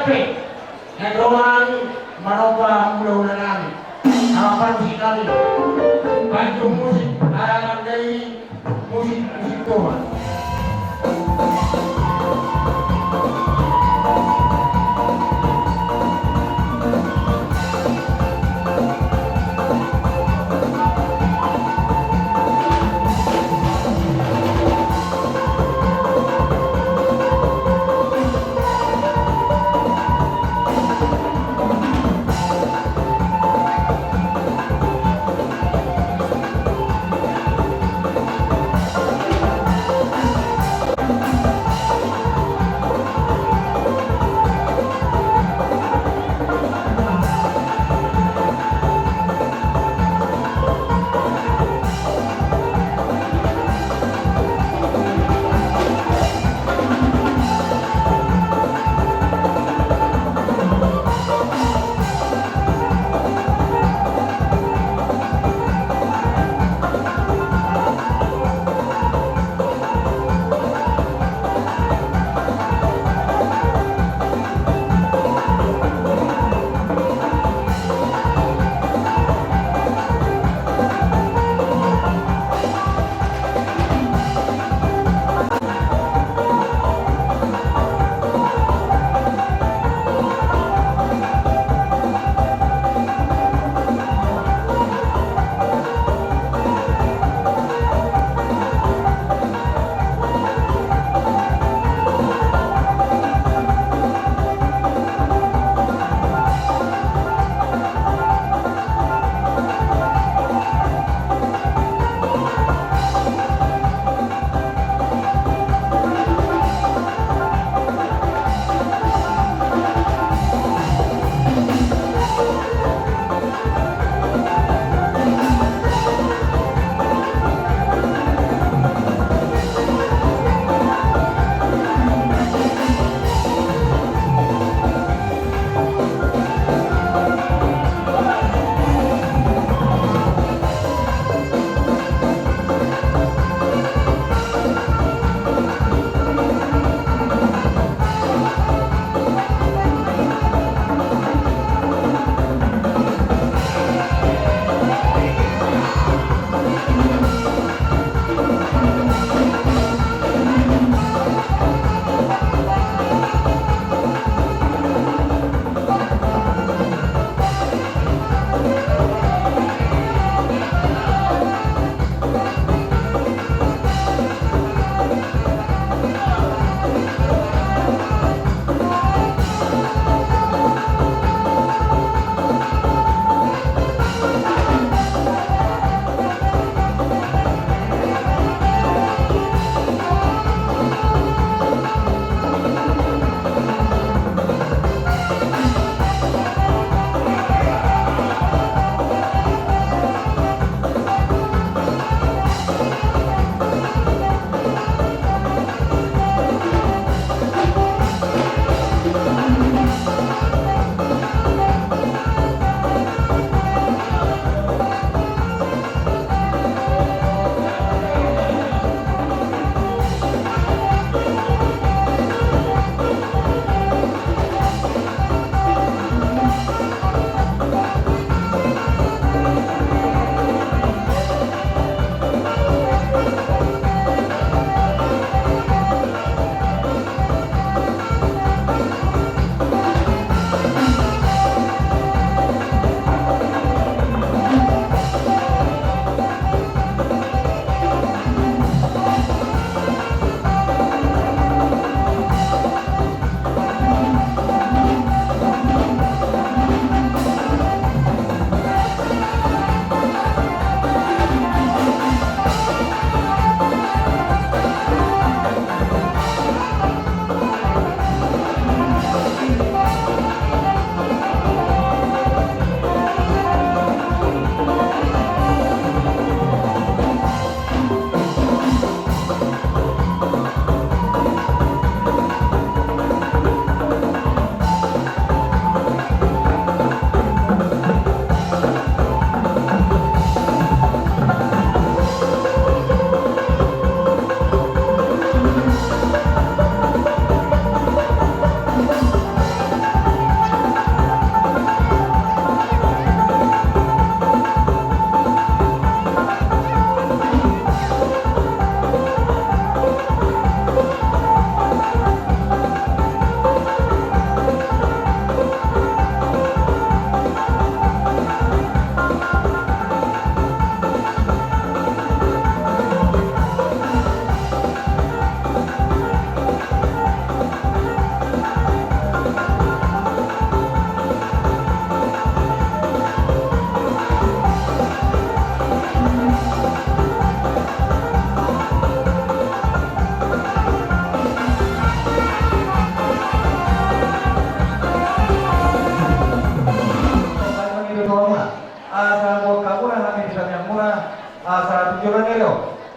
Tapi yang rohan manoba mudah-mudahan harapan kita nih bantu musik harapan dari musik Tuhan.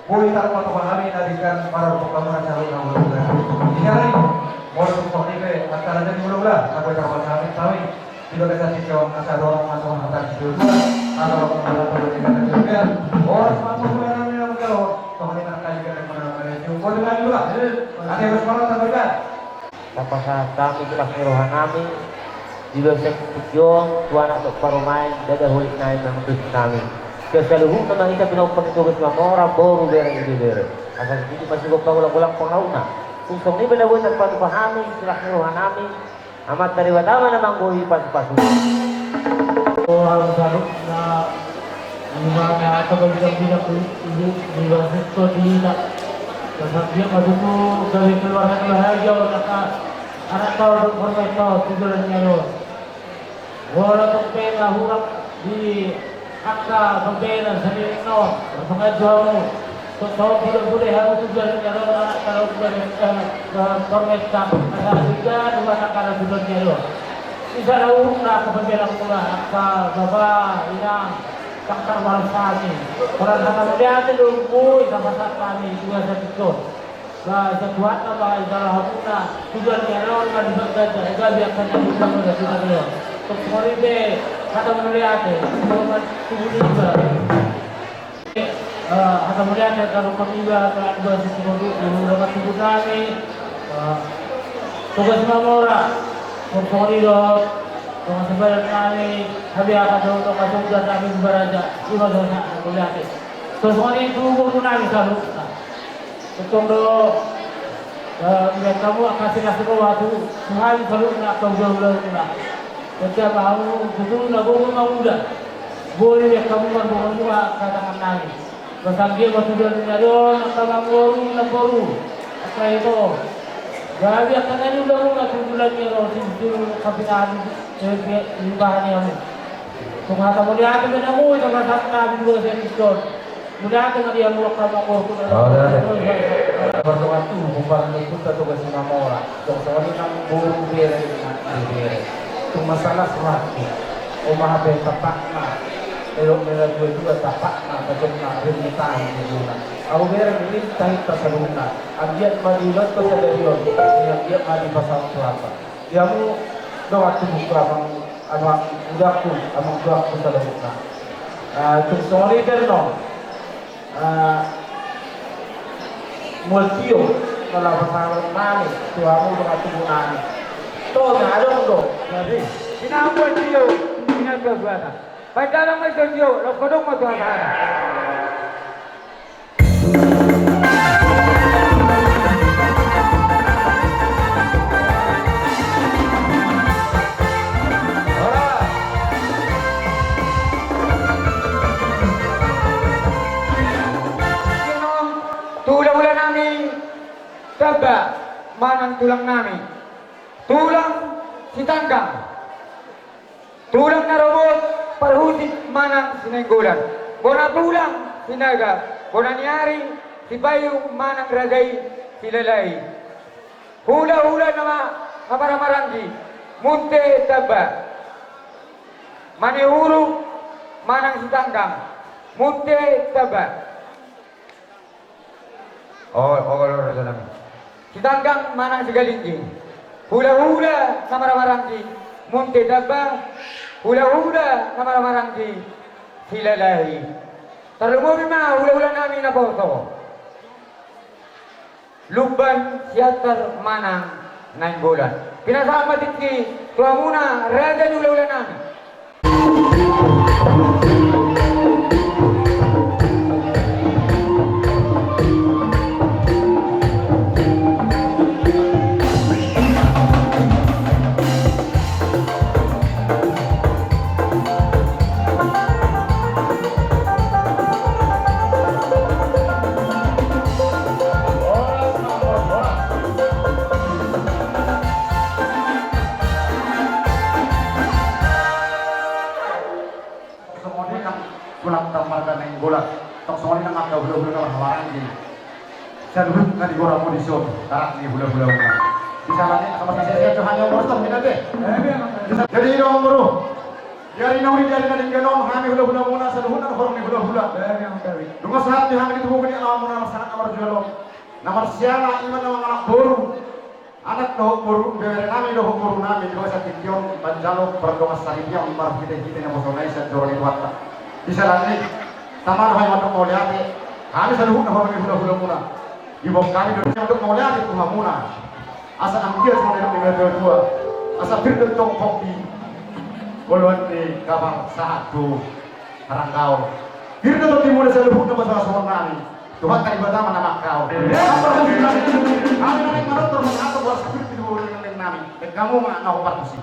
Boleh taruh atau pahami nadikan para pekamunan selalu kamu juga. Ini hari mau untuk ini antara jadi mula-mula aku taruh kami kami tidak ada sisi orang asal orang atau antar juga atau orang dengan juga orang mampu mengalami yang kalau kami nak kali kita mengalami itu boleh lagi lah. Ada yang bersemangat atau tidak? Tapasa kami kelas rohan kami di dosen tujuan tuan atau paromai dada hulik naik mengutus kami. Keseluruhan memang kita pinopang tugas mamora baru bereng ide bere. Asal ini masih gua ulang-ulang pengauna. Usung ini benar-benar patu pahami kelas rohan kami. Amat dari watama namang boi pas-pas. Orang baru na gimana atau bilang-bilang ini di luar itu tidak. Sebab dia maduku dari keluarga bahagia anak tahu bermain tahu tujuannya lo. Walau pena huruf di akta pembela sendiri no, pengajuanmu. Tahu tidak boleh harus tujuannya lo anak kalau bermain tahu. Ada juga dua anak kalau tujuannya lo. Bisa lalu nak pembela pula akta bapa inang. Takkan walfani. Orang sama dia ada lumpuh sama kami dua satu. Bah sebuat nama izalah hamuna tujuan kerana orang dibaca jaga biarkan yang bisa menjadi dia. Semua ini kata melihat cuma tubuh juga. Kata melihat kalau kami juga kalau dua sisi dulu dapat tubuh kami. Tugas mamora. Semua ini Kung sebaran kami, sabi akan daw kasugdan namin baraja, iba daw na kulati. So semua tubuh ko namin sa lupa. Itong do, kamu kasih ko waktu, sehari selalu nak kau-kau na. Setiap bahu, betul na bunga mamuda. Boleh ya kamu kan bunga katakan namin. Basanggi masudan niya doon, nakamamoru na boru. Apa itu? Grabe ang kanano daw nga tubulan niya raw sinto kapitán libahan niya mo. Kung hata mo diyan mo na mo ito kasat na bigo sa Kriston. Mula ka nga diyan mo ka ko ko na. Pertemuan itu bukan ikut atau kasih nama orang. Soalnya kan burung bere dengan bere. Itu masalah serati. Omah be tapakna. Elok mela dua juga tapakna bagaimana permintaan di sana. Aku bere ini tahu tersaluna. Agiat madilat ke sadarion. Yang dia madi pasal selatan. Dia mu doa tubuh kerabang anak udahku, anak udahku sadariona. Terus soalnya terno. Multio kalau pasal nani, tuamu dengan tubuh nani. Tuh nggak dong dong. Jadi, Sina multio, sina kesuatan. Baik dalam multio, lo kodok mau tuan ada. Tulang nami, taba manang tulang nami, tulang si tanggang, tulang na robot parhutit manang sinenggulan, bona tulang sinaga, bona niyari si bayu manang ragay silalay, hula-hula nama kaparamarangi, munte taba, manihuru manang si tanggang, munte taba. Oh, salam. Si tanggang manang si galingging. Hula-hula na maramaranggi. Munti daba. Hula-hula na maramaranggi. Silalahi. Tarumubi mga hula-hula namin na boto. Luban siyatar manang nainggolan. Pinasama din ki tuwa muna ragan hula-hula namin. Nggak digorang mau disut, tarak nih bula-bula bisa lagi sama saya hanya ngorong ini deh. Jadi nomor Dari nauri dari naning ganon kami hula-hula muna sa luhunan horong ni hula-hula. Dungo saat ni kami ditubuhin ni alam muna masangat namar jualom. Namar siana iman namang anak boru. Anak dohok boru bebere nami dohok boru nami di bawah sakit kiong panjalo perdonga saripia umar kita na bosonai sa joroni watta. Bisa lagi taman hai matok mau lihat kami sa luhunan horong ni hula-hula muna. Ibu kami dohok matok mau lihat itu muna. Asa ambil semua ni dua. Asa firdan tong kopi. Golongan di kapal satu Harangkau. Hirna to timur sa lubuk na basa sa nami. Tuhan kay bata man kau. Kami na marotor man ato sa spirit di buwan ng nami. Kamu ma na ko patusi.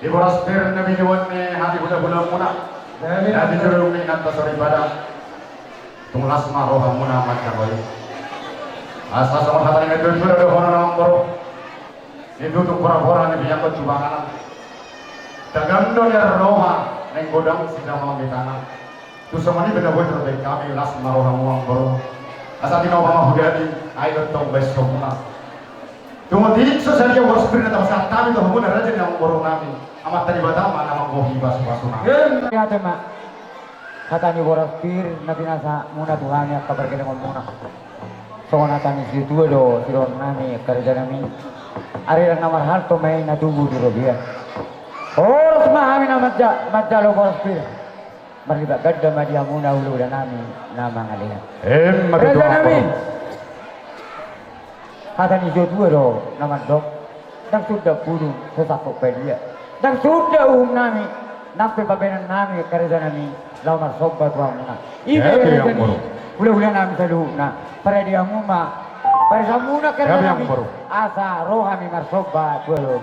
Iborasper na binuwan ni hati hula-hula muna. Nabi jurung ingat pasori pada tunglas maroha muna magkaroy. Asa sama hata ni medul pura do hono nombor. Itu tu pura-pura ni biyak ko cubangan. Tagando ni roha neng godang sida mau di tanah. Tu sama ni beda buat terbaik kami las maroha nombor. Asa tino mama hugadi ayo tong besok muna. Tunggu dik saja waspir na tapos kami to muna raja yang nombor nami. Amat tadi batama nama gohi basu-basuna. Ya tema. Kata ni boras pir na pinasa muna Tuhan ya kabar kita muna. So na tani si tuwa do siron nami kerja nami. Ari lang naman hal to may natubo di robia. Oras mahami na madjalo ko spir. Mariba gadda madia muna ulu dan nami nama ngalihan. Magito Reza ang nami. boro. Kata ni Jotuero nama dok. Dan sudah pulung sesapok pedia. Dan sudah nami. Nampe babenan nami kareza nami. Lawan sobat wa muna. Ibe yang reza ni. boro. Ula nami saluhna. Para dia muma. Para samuna kareza yang nami. boro. Asa rohami marsobat belum.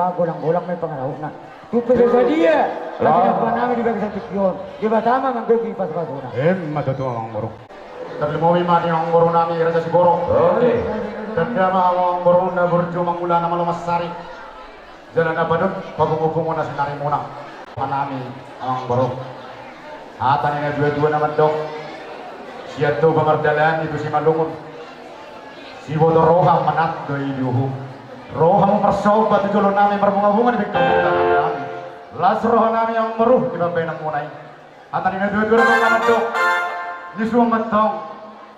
Golang-golang may pangaraw na. Tupilo sa dia. Lagi na pa namin di ba sa tikyon. Di ba tama man gogi pas basura. Matutuwa ang boro. Dahil mo mati ang boro namin ira siguro. Okay. Tanda ang boro na burjo mangula na malumasari. Jalan na badut pabungo-bungo na sinari muna. Manami ang boro. Atan na dua-dua naman dok. Siya to bamardalan itu si Malungon. Si Bodoroha manat do iluhu. Roh ang marsobat di julon namin berbunga-bunga di kampung namin. Las roh namin yang meruh di babay ng munay. At ang inaduduro ng naman do, di sumatong,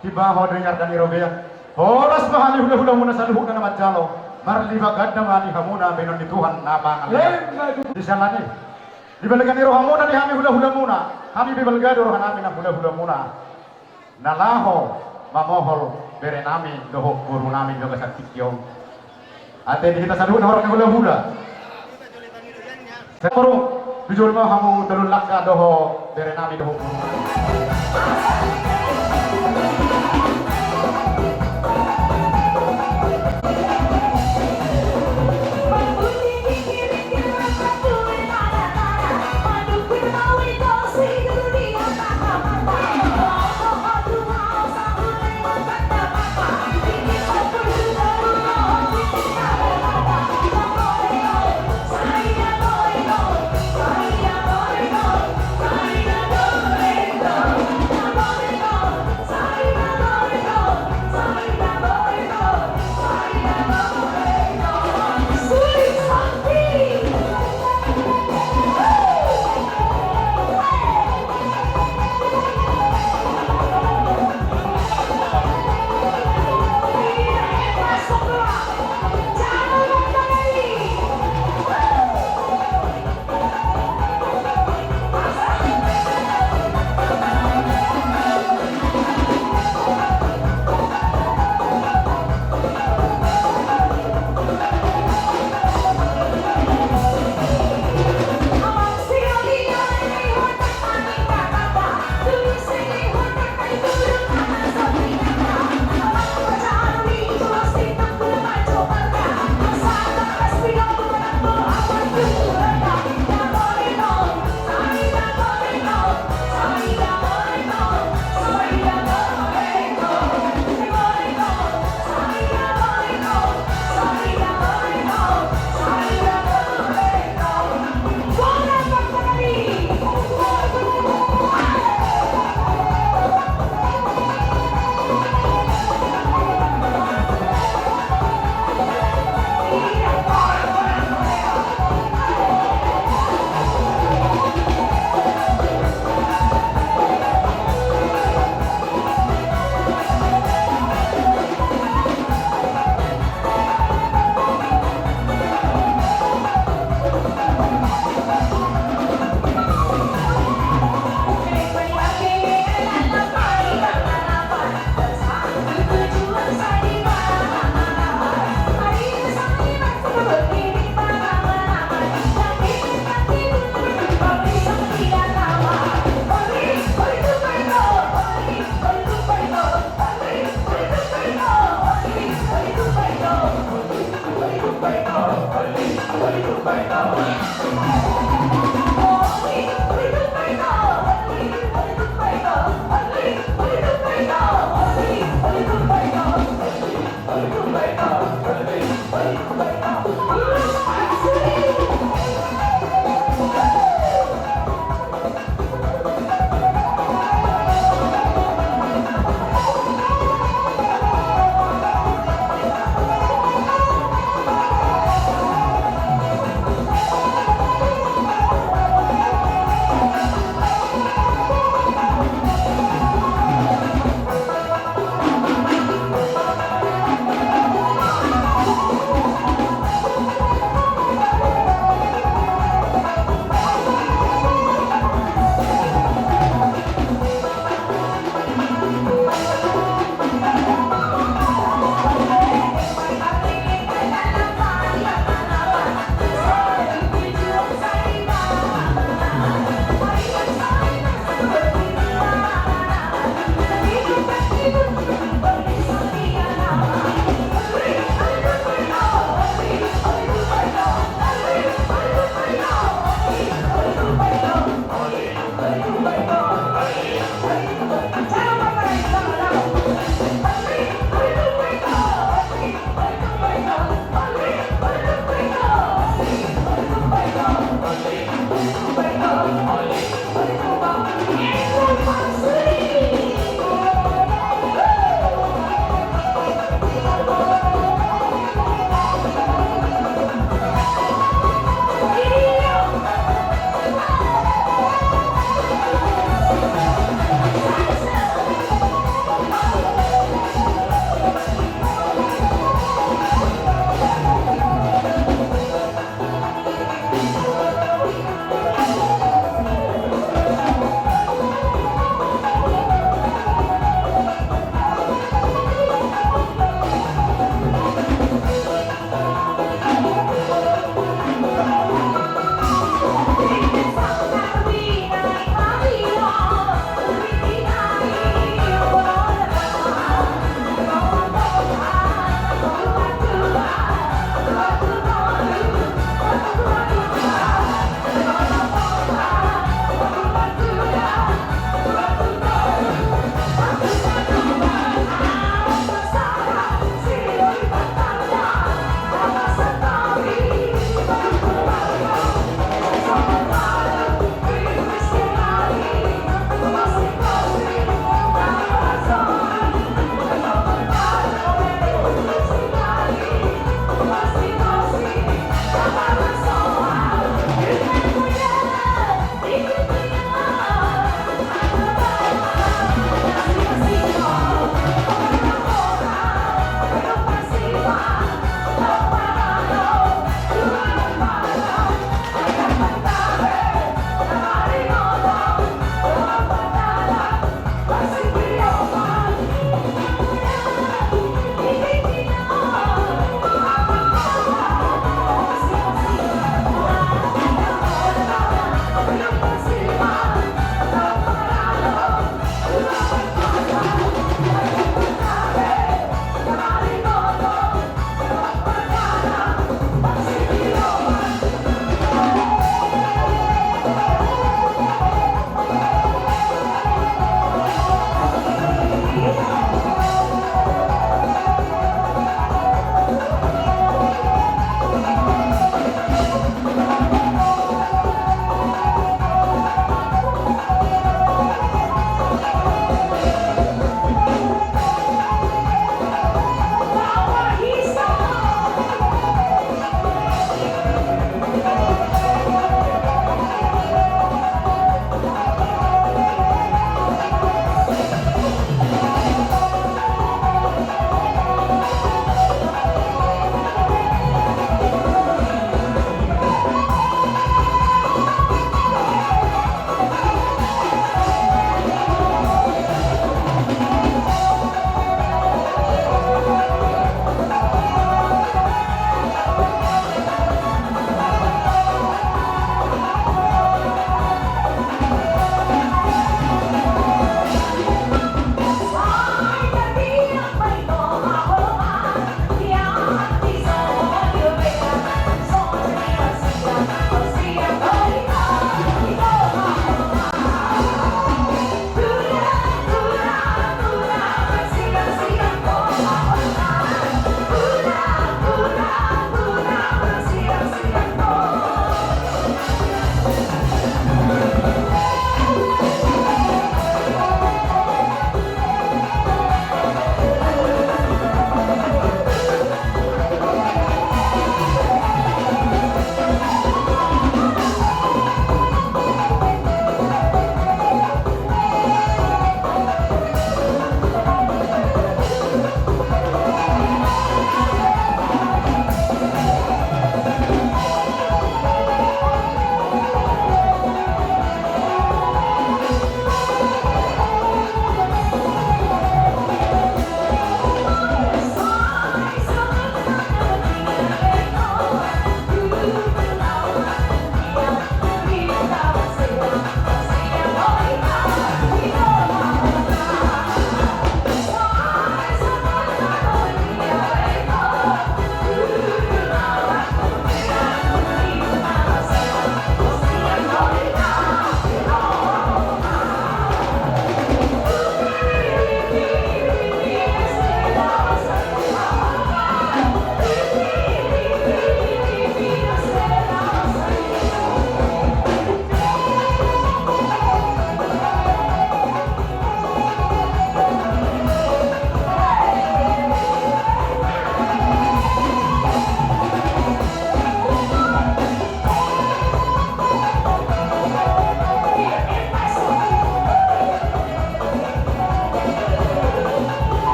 di baho dengar dan irobea. Oras mahali hula-hula muna sa luhuk na naman jalo. Marlibagad na mani hamuna benon di Tuhan namang alay. Di salani. Di balagan ni roh hamuna di hami hula-hula muna. Kami bibalgado roh namin na hula-hula muna. Nalaho, mamohol, bere namin, dohok guru namin doga sa tikyong. Ate di kita saluhun orang yang hula-hula. Saya perlu bijul mah hamu telun lakka doho bere nami doho.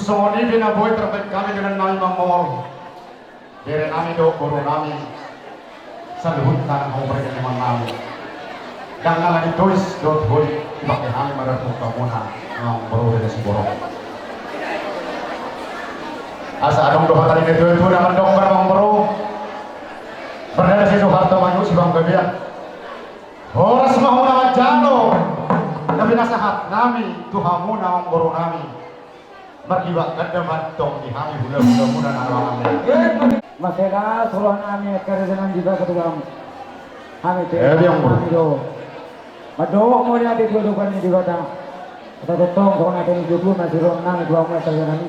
Gusto ni binaboy terbaik kami dengan nami mamor. Dari nami do guru nami. Saluhut tanang hong mereka teman nami. Dan lagi tulis dot boy ibakai kami mereka muna ang baru dari si borong. Asa adong doha tadi itu naman dong barang baru. Berdaya si Soeharto maju si Bang Gabian. Horas mau nama jalo. Tapi nasahat nami tuhamu nawang baru nami. Margiba kada bantong di hami hula-hula muna na kami. Masela suruh nami kerja dengan juga ketugang. Kami yang bro. Madok mo niya dito dukan ni diwata. Kita totong kung natin dulu masih rom nami dua mo kerja nami.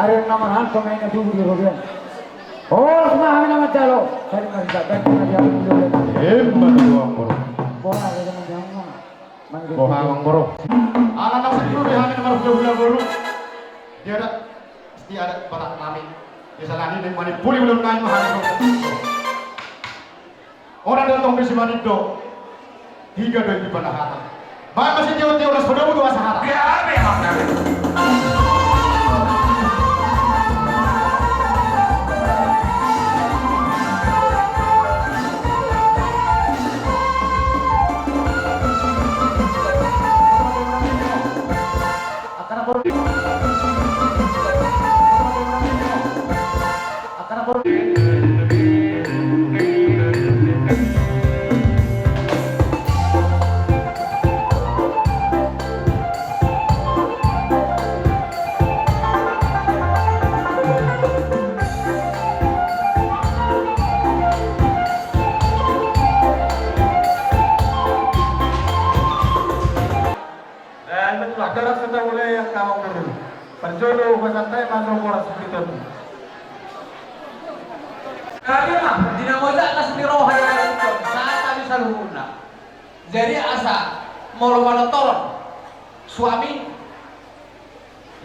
Are naman han pemain na dulu di Robian. Oh, semua kami nama calo. Saya kerja kan dia dulu. Matuang boro. Bola dengan jangan. Bohang boro. Anak-anak sendiri hami nomor hula-hula boro. Dia ada pasti ada batak nami. Misalnya ini mani puli belum naik mahal itu. Orang datang di sini itu 3 dari panahatan. Baik masih jauh-jauh las pada butuh asahara. Ya, memang. Akan apa? Adalah sudah mulai yang kamu dulu. Penjolo bersantai masuk bola seperti itu. Kaya mah, dinamozak na sendiro hayaan ito. Saat kami sa luhuna. Jadi asa, molo toron. Suami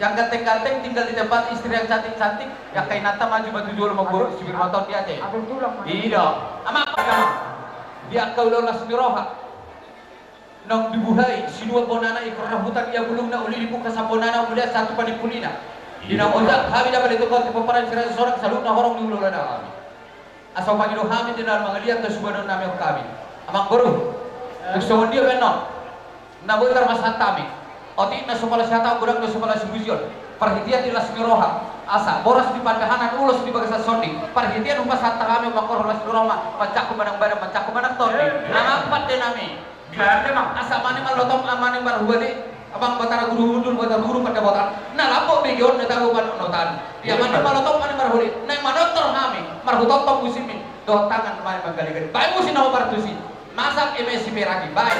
yang ganteng-ganteng tinggal di tempat istri yang cantik-cantik, yang kay nata maju batu jual magboro si Birmaton dia aja. Abang tulang. Iya. Ama dia kau na sendiro nang dibuhay sinua bonana ikorna hutan ia belum na uli lipu kasaponana ulia satu panipulina dinamozak kami dapat itu kau tipe peran sira seorang salut na horong di uluna kami. Asal pagi kami tidak mengelihat kesubahan nami kami. Amang guru, kesubahan dia benar. Nabi termasuk kami. Oti na supala syata kurang na supala sibusion. Perhatian di las miroha. Asa boras di pandahanan ulos di bagasa sondi. Perhatian umpas hatta kami makor las miroha. Pacak kumanang badan, pacak kumanang tondi. Amapat de nami. Ganda mah. Asa mani malotong amani barhubali. Abang batara guru pada botan. Nah lapo begion na tago panonotan. Ya mani malotong mani barhubali. Nah manotor kami. Marhutotong musimin. Do tangan mani manggali-gali. Baik musin na partusi. Masak MSC meragi. Baik.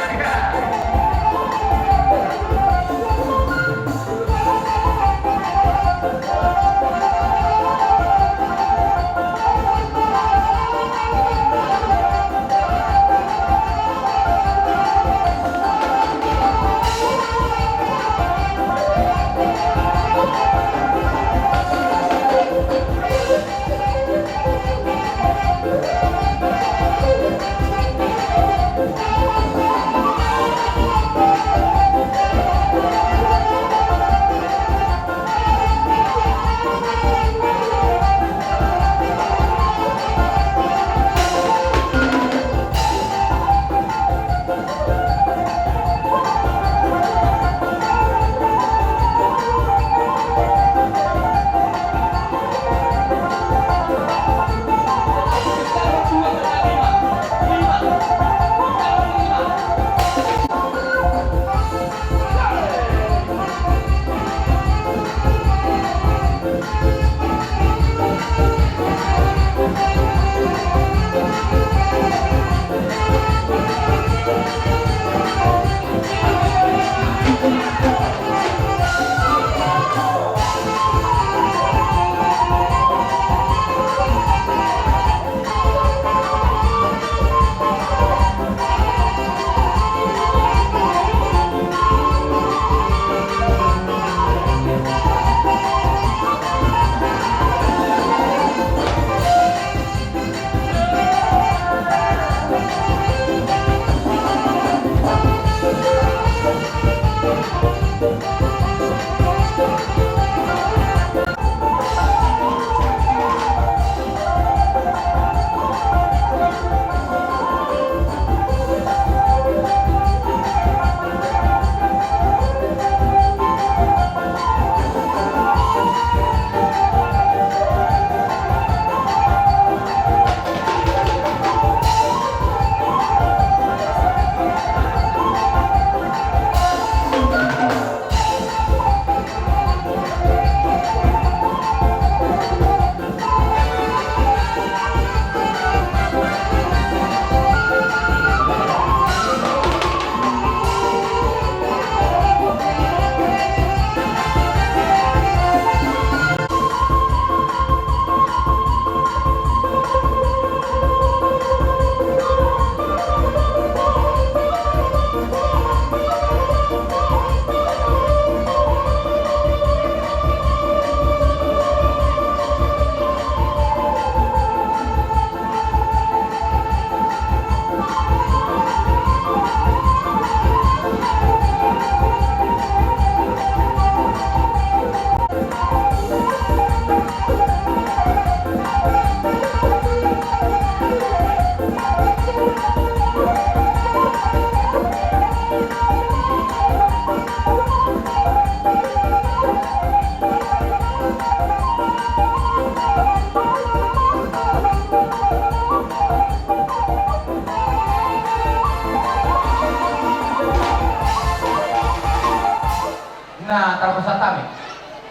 Nah, talpasa kami.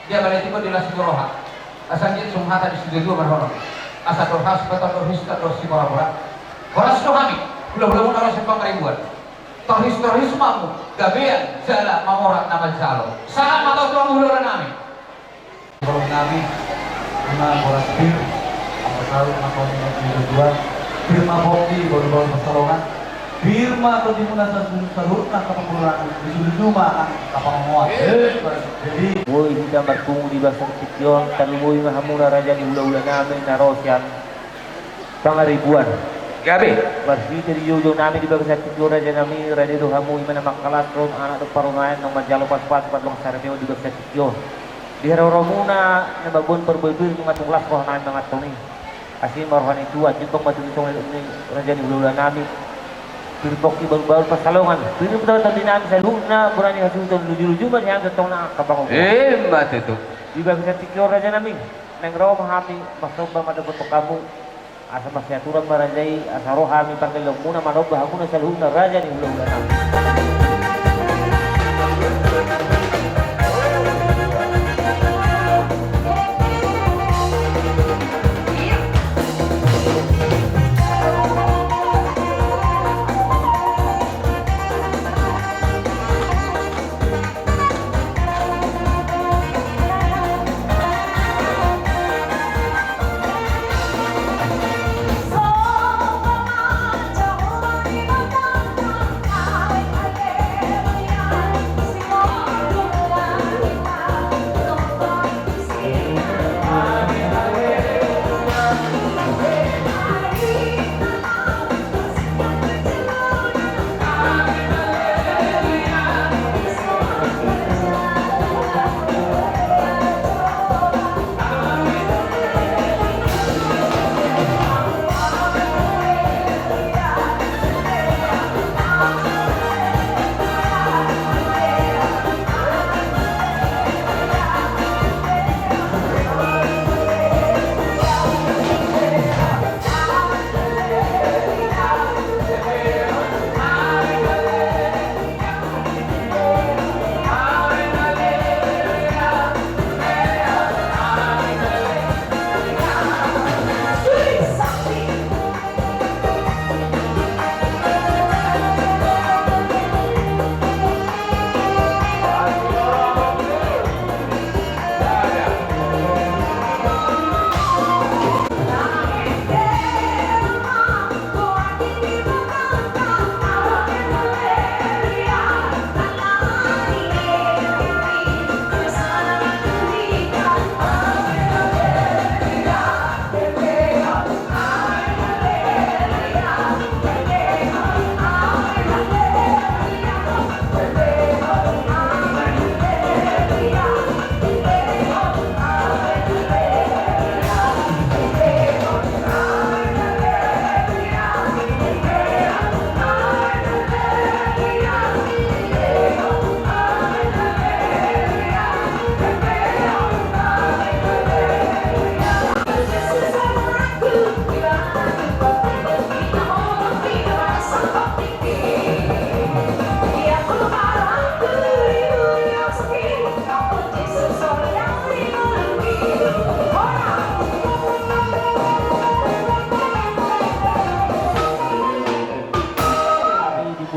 Dia balik tiba di Lasmi Roha. Asal dia sumhata di studio 2 berhormat. Asal terhas betul terhista terus si bola. Bola kami. Belum nama sepang ribuan. Terhis mamu. Gabean jala mamorat nama jalo. Sama atau tuang uluran kami. Kalau kami dengan bola bir, apa tahu apa yang kedua, firma hoki baru pertolongan. Firma atau dimunasan salurna kapangkuran disuruh cuma kapang muat. Jadi Boy kita berkungu di bahasa Kitiong, taluboy mahamuna raja di ula-ula namin na Rosyan. Pangaribuan. Gabe. Bersih dari ujung namin di bahasa Kitiong raja namin, raja itu hamu imana makalatron, anak itu parumahan, nang majalo pas-pas, long sarmeo di bahasa Kitiong. Di Romuna, nababon perbebir ng atong las roh namin mga toni. Asin marohan itu, at yung pang matulisong raja di ula-ula namin. Pirpok baru-baru pasalongan. Piri betul tadi namin sa luna, burani hasilton luju-luju man yang datang na kabango. Mati tu. Di ba bisa tikyo raja namin. Nang raw mahami masoba madabot kamu. Asa masyaturan marajay asa roh hami pangilog muna manoba muna sa luna raja ni ulo-ulo namin.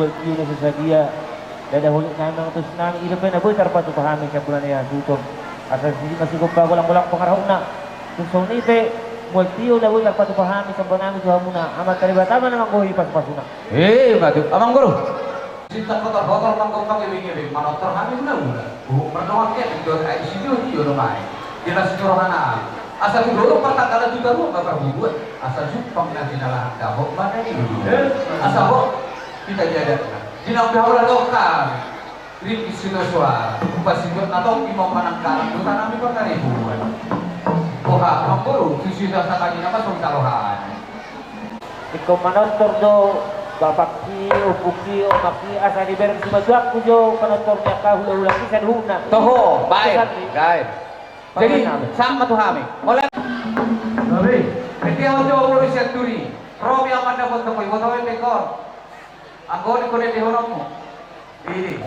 Yun na sa dia dadahuli namin mga tos namin ilapay na boy tarpa ito pahamin siya bulan niya dutong asal hindi masigong pa walang pangarahon na tusong nite multiyo na boy tarpa ito pahamin sa bulan namin suha muna amat kalibataman naman ko hipas-paso na Mati. Amang guru. Sinta kotor-kotor mangkong pang-ibig-ibig manotor kami na mula. Perdoa kaya ito ay isiyo rumah. Di Lasmi Roha na. Asal dulu pertanggalan juga lu bakal buat asal jupang na dinalahan kahok mana ini asal kok kita jaga dinampi orang lokal rin isinuswa upasigot na to imong manangkalang duta namin pa karibuan kuha mangkuro sisisa sa kanina mas magtaluhan ikaw manotor do babaki o puki o maki asa di bereng sumaduak ko jo manotor niya ka hula-hula kisan huna toho baik guys jadi sama tuh kami oleh Nabi, Hindi ako jo ulo siya turi Robi ang manda po tamoy Watawa yung tekor Ang goni ko rin ihonok mo Ini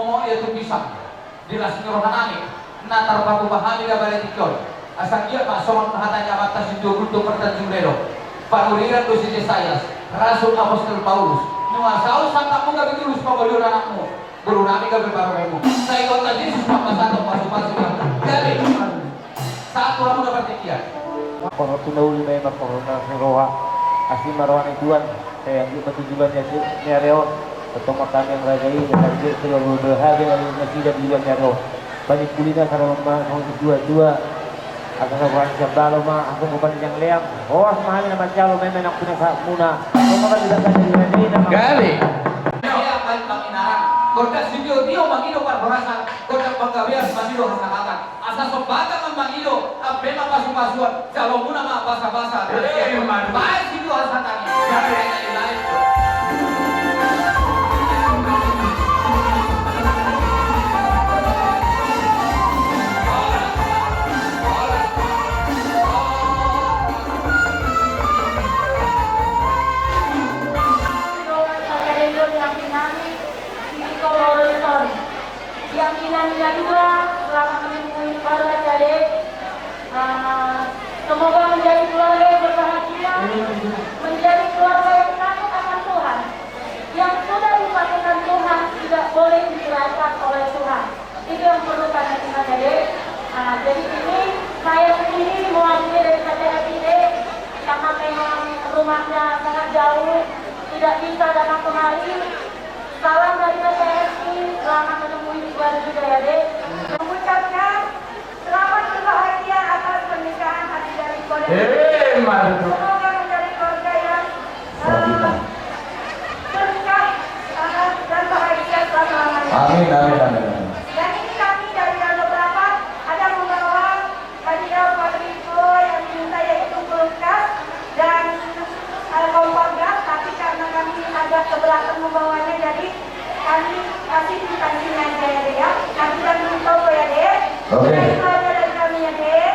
mo yaitu pisang dilas rohanami natar paku bahani da baletikon asal dia masuk hatanya mata si Jogunto pertanjumero panuriran dosi Yesayas Rasul Apostol Paulus nuasau santa muga begulus pabaliur anakmu guru nami gabe baromemu saya kota Yesus papa satu pasu-pasu jadi satu orang dapat tikian Para tunawul may makorona ng roha. Asli marawan ituan. Kaya ang iba tujuan niya reo. Ketemu kami yang rajai. Harga seluruh berharga yang tidak tujuan niya reo. Banyak kulina sa ramang dua-dua. Akan nakuhaan siya balo ma. Ako bukan yang leang. Oas mahal na masyalo. May manak pinasa muna. Kung mga tidak ka nilai na mga. Gali. Dia akan menginarang. Kota studio dia mangino parborasan. Kota panggawian mangino hasakatan. Asa sobata man mangino. Abema pasu-pasuan. Kalau muna ma basa-basa. Baik studio hasakatan. Keyakinan kedua selama menemui para cadek, semoga menjadi keluarga yang berbahagia, menjadi keluarga yang takut akan Tuhan, yang sudah dipastikan Tuhan tidak boleh diceraikan oleh Tuhan. Itu yang perlu kami ingat cadek. Jadi ini saya sendiri mewakili dari KTRID karena memang rumahnya sangat jauh, tidak bisa datang kemari. Salam dari KTRI, selamat menemui keluarga juga ya dek. Mengucapkan selamat berbahagia atas pernikahan hati dari Kode. Semoga menjadi keluarga yang berkah dan bahagia selama-lamanya. Amin, amin, amin, amin. Dan ini kami dari beberapa ada membawa hadiah buat Riko yang diminta yaitu kulkas dan kompor gas, tapi karena kami agak keberatan membawanya, jadi kami kasih di kantin aja ya dek ya. Nanti kami tahu ya dek. Oke. Itu aja dari kami ya dek.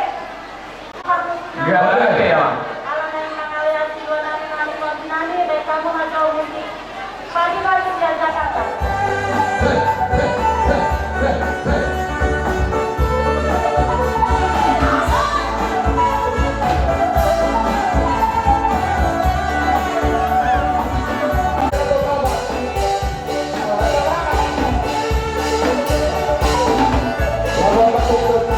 Iya, oke ya. Alam yang mengalir jiwa nami nami nami baik kamu atau mungkin pagi-pagi dia Jakarta. Bapak-bapak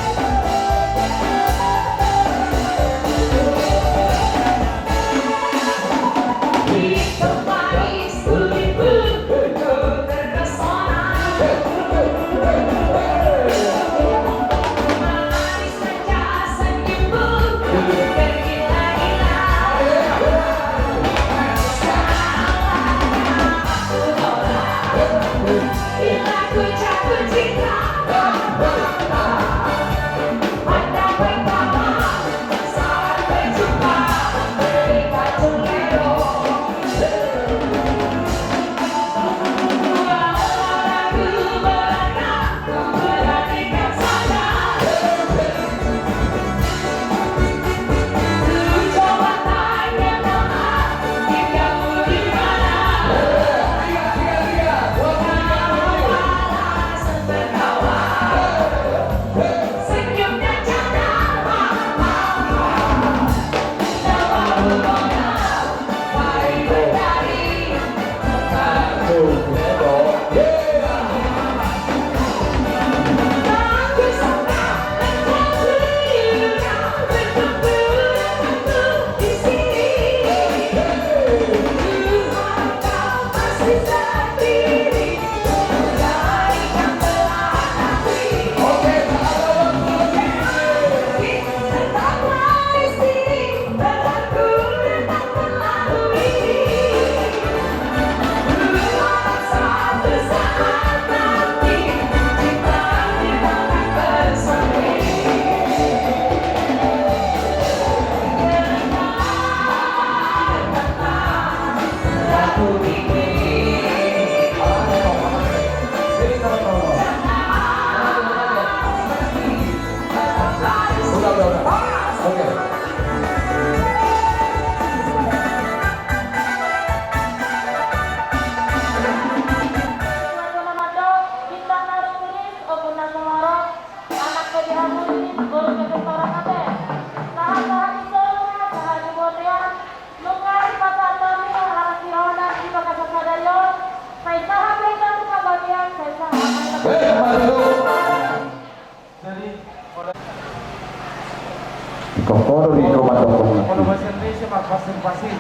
Kokodo di rumah dokter. Kalau bahasa Indonesia mah pasir-pasir.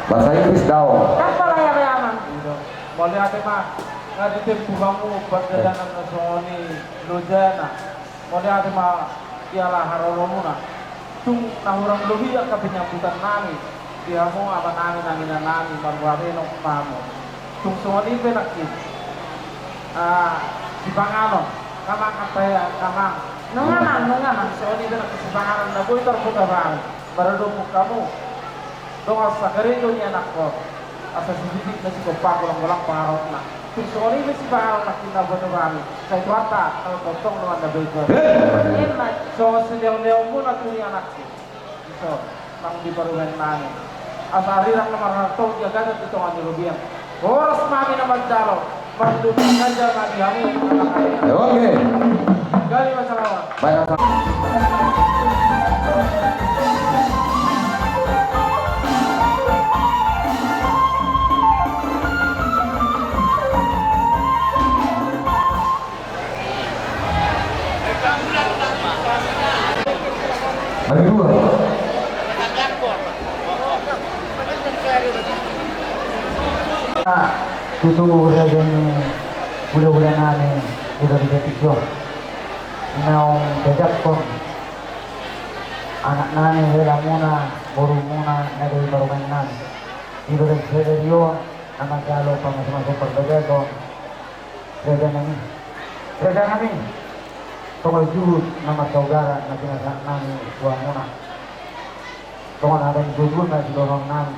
Bahasa Inggris daw. Apa lah yang yaman? Mau lihat mah nggak ditempu kamu perjalanan nasoni lojana. Mau lihat mah ialah haroromuna. Tung nahurang lebih ya penyambutan nami. Dia mau apa nami marwareno kamu. Tung soni penakit. Si Pangano, kamang kataya kamang. Nungaman. Soni penakit si Pangano na boy terbuka bang. Baradupuk kamu. Dongas sa karito ni anak ko. Asa sididik na si Kopa kulang-kulang pangarot na. Kung sorry na si Baal na kinabano kami. Sa ituata, ang totong naman na bacon. Hemat. So, sinew-new mo na ito ni anak ko. So, nang di parugan namin. Asa harirak na maratong di agad at ito ang nilubiyan. Oras mami na magdalo. Magdupang kanya kami hamu. Oke. Galing masalamat. Baik. Bagi dua. Tutubo saja ni bulan-bulan namin udah didetikyo. Naong jajak ko anak namin hela muna, buru muna na dari baru mainan. Ibu dan sederio anak galo pa masuk pagbago. Kerja kami. Tunggal jurut nama saudara na pinasak namin buang muna. Tunggal ada jurut na sidorong namin.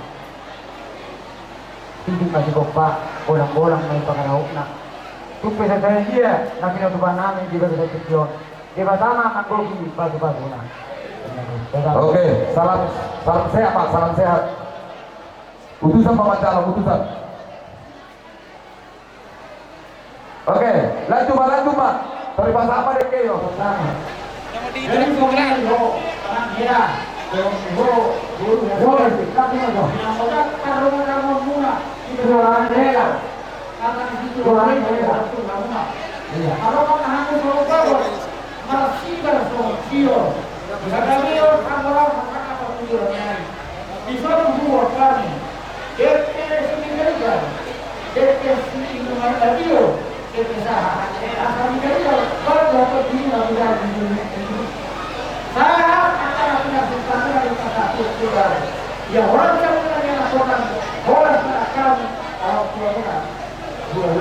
Hindi masih Kopa, bolang-bolang may pangalahok na. Tupay sa dia na pinutupan namin di ba sa seksyon. Di ba tama ang gogi bago-bago na. Oke, salam sehat Pak, salam sehat. Utusan Pak Calon, utusan. Oke, lanjut Pak. Peribahasa apa deh kayo? Jadi kemudian lo orang dia, lo boleh tapi lo yang orang karung mula itu orang dia, karena itu orang dia itu mula. Kalau orang hanya kalau bawa masih bersosial, ada dia orang apa tujuannya? Di sana buat kami, dia sendiri kan, dia sendiri ada dia. Akan dia kalau dapat ini tidak saya akan punya sesuatu dari kata tujuan. Ya orang yang lakukan orang akan kalau tujuan dua.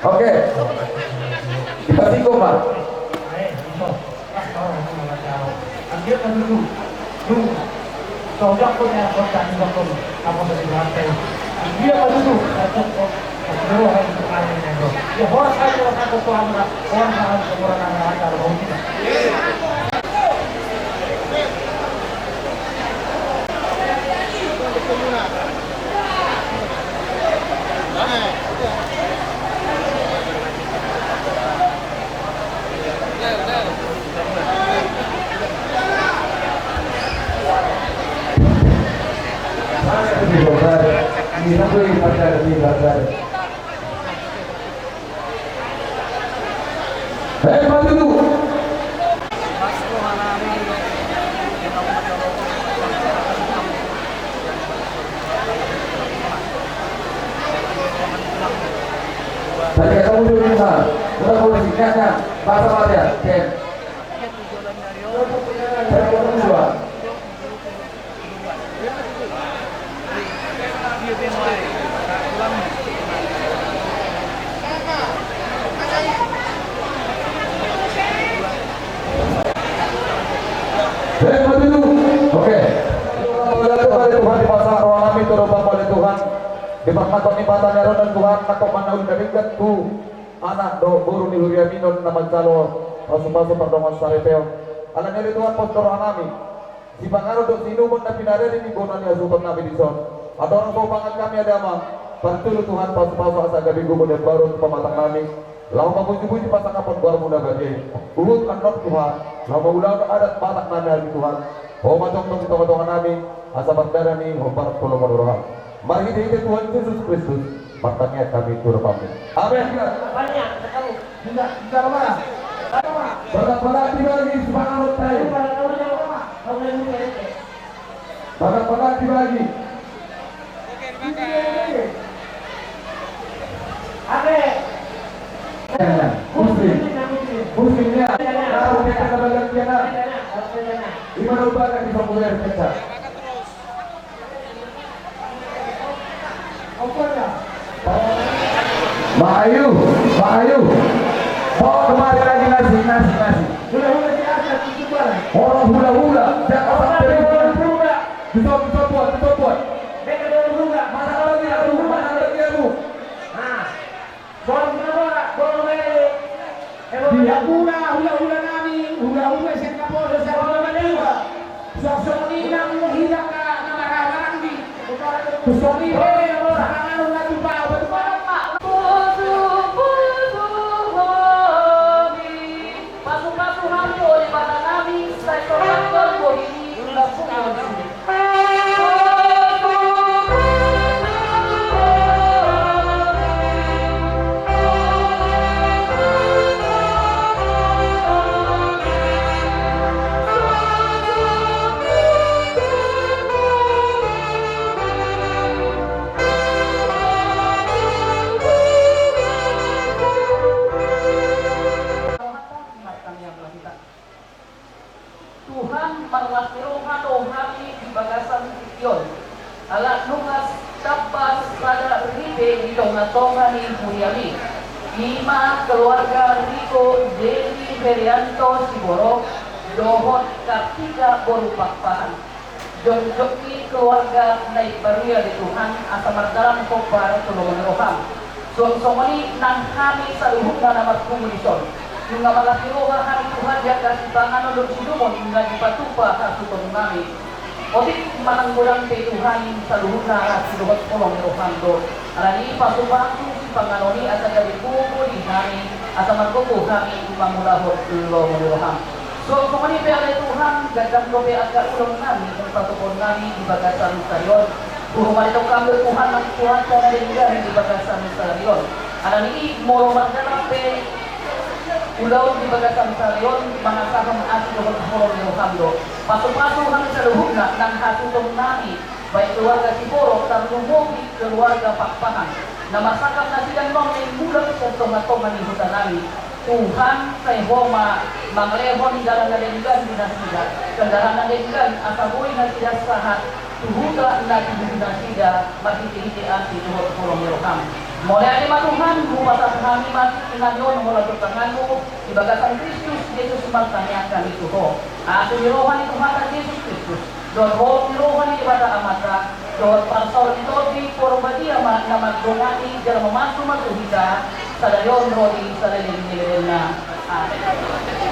Oke, kita singgung Pak. Dia kan dulu, sojak punya kota di Bangkok, apa dari lantai. Dia kan dulu, dulu hari kemarin itu. Ya orang saya satu tuan orang orang kalau mau kita. Ini sampai pada di belakang. Maju tu. Tadi kamu dulu ni mah, kita boleh singkatnya bahasa apa ya? Ken. Saya mau dua. Maju tu. Oke. Tuhan di pasar ruang kami turun oleh Tuhan. Di permata nibatan yaron dan Tuhan nakok manaul kamikat ku anak do buru ni huria minon nama calo pasu-pasu perdongan sarepeo. Ala nyari Tuhan pos doa kami. Si pangaro do sinumon na pinare ni bonan ya sukan nabi di son. Atau orang sopangan kami ada ama. Pantulu Tuhan pasu-pasu asa gabi gubun dan baru pematang kami. Lau mabuji-buji pasang kapon buar muda bagi. Urut anak Tuhan. Lau maulang adat batak nami hari Tuhan. Oh macam tong nami asa berdarah ni hobar pulau manurohan. Marhidi Tuhan Yesus Kristus, matanya kami turut pamit. Amin. Banyak sekali. Tidak marah. Badak-badak dibagi semangat tayo. Badak-badak dibagi. Muslimnya, tahu dia kata bagian tiada. Iman ubah lagi populer kita. Mbak Ayu, bawa kemari lagi nasi. Orang hula-hula, jangan sampai hula. Bisa buat. Mana lagi aku? Dia hula nami, hula siang kapolres saya hula. Sosoni nang hilang ka namarang di. Sosoni sangan hula tupa betul Pak. Pasu-pasu hambo di mata kami, saya sobat ini sudah punya. Tuhan marlasirohan ohami di bagasan Yon. Alat nungas dapat pada ribe di tonga-tonga ni Muriali. 5 keluarga Riko Dewi Herianto Siborok Dohot Kartika Borupakpahan. Jonjoki keluarga naik baruya di Tuhan asamar dalam kopar tulungan roham. Songsongani nang kami saluhung na namat kumulison. Yung nga mga sinuha hari Tuhan ya kasih tangan ulun sinumon nga dipatupa hasuton nami. Otik mananggulang kay Tuhan sa luhod na sinuhot kolong rohando. Alani pasupasu si panganoni asa dari buko di nami asa magkuko kami mangulahot ulong roham. So kumani pe alay Tuhan gagam ko pe asa ulong nami kung patupon nami di bagasan sayon. Urumali daw kami Tuhan ng Tuhan sa nalingarin di bagasan sayon. Alani moro magdala pe Ulaw di bagasan sayon, mga saham at luhod horong Yohamdo. Paso-paso kami sa luhod na ng hasutong nami, baik keluarga Siporo, tarungumogi keluarga Pakpahan, na masakap na silang mga mulat sa tonga-tonga ni Huta nami. Tuhan sa Homa, manglehon dalam nalinggan na sila, kendaraan nalinggan, asabuin na sila sahat, tuhuga na tibuhin na sila, mahiti-hitian si luhod horong Yohamdo. Mulai lima Tuhan, bupatan kami masih inanyon mulai bertanganmu di bagasan Kristus Yesus martanyakan itu ho. Asu rohani Tuhan Yesus Kristus. Don ho rohani ibadah amata. Don parsor itu di porbadi amat nama dongani jalan memasuk masuk kita. Sadayon rodi sadalin nilena. Amin.